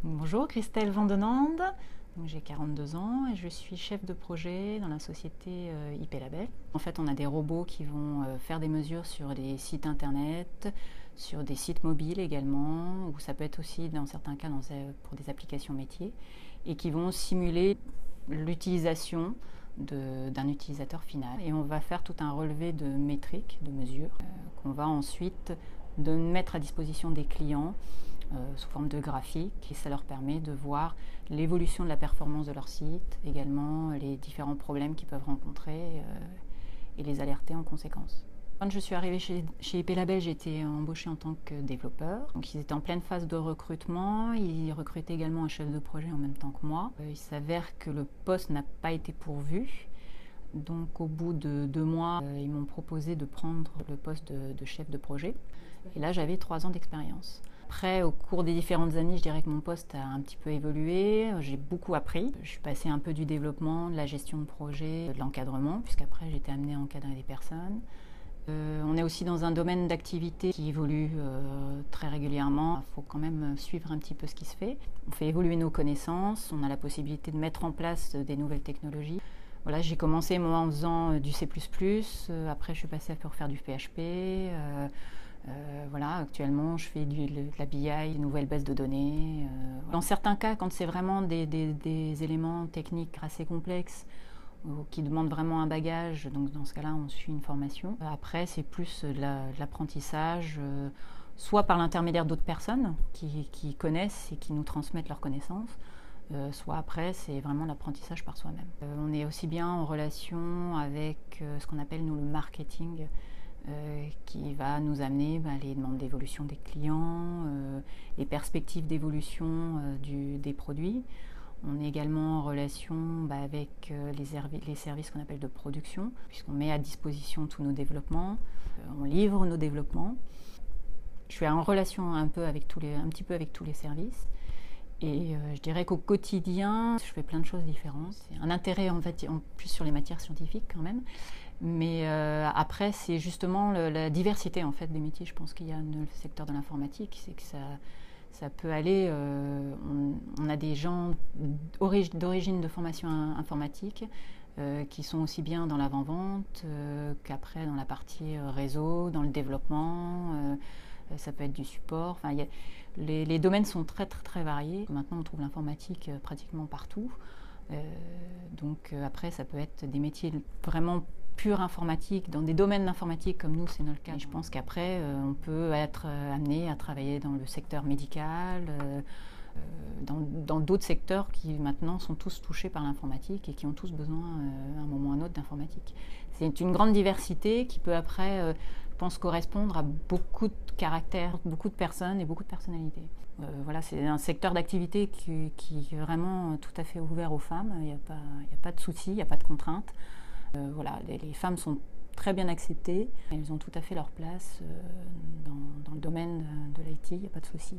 Bonjour, Christelle Vandenande, j'ai 42 ans et je suis chef de projet dans la société IP Label. En fait, on a des robots qui vont faire des mesures sur des sites internet, sur des sites mobiles également, ou ça peut être aussi dans certains cas pour des applications métiers, et qui vont simuler l'utilisation d'un utilisateur final. Et on va faire tout un relevé de métriques, de mesures, qu'on va ensuite mettre à disposition des clients sous forme de graphique, et ça leur permet de voir l'évolution de la performance de leur site, également les différents problèmes qu'ils peuvent rencontrer et les alerter en conséquence. Quand je suis arrivée chez IP Label, j'ai été embauchée en tant que développeur. Donc ils étaient en pleine phase de recrutement, ils recrutaient également un chef de projet en même temps que moi. Il s'avère que le poste n'a pas été pourvu. Donc au bout de 2 mois, ils m'ont proposé de prendre le poste de chef de projet. Et là, j'avais 3 ans d'expérience. Après, au cours des différentes années, je dirais que mon poste a un petit peu évolué. J'ai beaucoup appris. Je suis passée un peu du développement, de la gestion de projet, de l'encadrement, puisqu'après, j'étais amenée à encadrer des personnes. On est aussi dans un domaine d'activité qui évolue très régulièrement. Il faut quand même suivre un petit peu ce qui se fait. On fait évoluer nos connaissances, on a la possibilité de mettre en place des nouvelles technologies. Voilà, j'ai commencé moi en faisant du C++, après je suis passée à faire du PHP. Voilà, actuellement je fais de la BI, de nouvelles bases de données. Dans certains cas, quand c'est vraiment des éléments techniques assez complexes, qui demandent vraiment un bagage, donc dans ce cas-là on suit une formation. Après c'est plus de l'apprentissage, soit par l'intermédiaire d'autres personnes qui connaissent et qui nous transmettent leurs connaissances, soit après c'est vraiment l'apprentissage par soi-même. On est aussi bien en relation avec ce qu'on appelle nous le marketing, qui va nous amener les demandes d'évolution des clients, les perspectives d'évolution des produits. On est également en relation avec les services qu'on appelle de production, puisqu'on met à disposition tous nos développements, on livre nos développements. Je suis en relation un petit peu avec tous les services. Et je dirais qu'au quotidien, je fais plein de choses différentes. C'est un intérêt en fait, en plus sur les matières scientifiques quand même. Mais après, c'est justement la diversité en fait des métiers. Je pense qu'il y a le secteur de l'informatique, c'est que ça peut aller. On a des gens d'origine de formation informatique qui sont aussi bien dans l'avant-vente qu'après dans la partie réseau, dans le développement. Ça peut être du support. Enfin, les domaines sont très très très variés. Maintenant, on trouve l'informatique pratiquement partout. Donc après, ça peut être des métiers vraiment pure informatique, dans des domaines d'informatique comme nous, c'est notre cas. Et je pense qu'après, on peut être amené à travailler dans le secteur médical, dans d'autres secteurs qui maintenant sont tous touchés par l'informatique et qui ont tous besoin à un moment ou à un autre d'informatique. C'est une grande diversité qui peut après, je pense, correspondre à beaucoup de caractères, beaucoup de personnes et beaucoup de personnalités. Voilà, c'est un secteur d'activité qui est vraiment tout à fait ouvert aux femmes. Il n'y a pas de soucis, il n'y a pas de contraintes. Voilà, les femmes sont très bien acceptées, elles ont tout à fait leur place dans le domaine de l'IT, il n'y a pas de souci.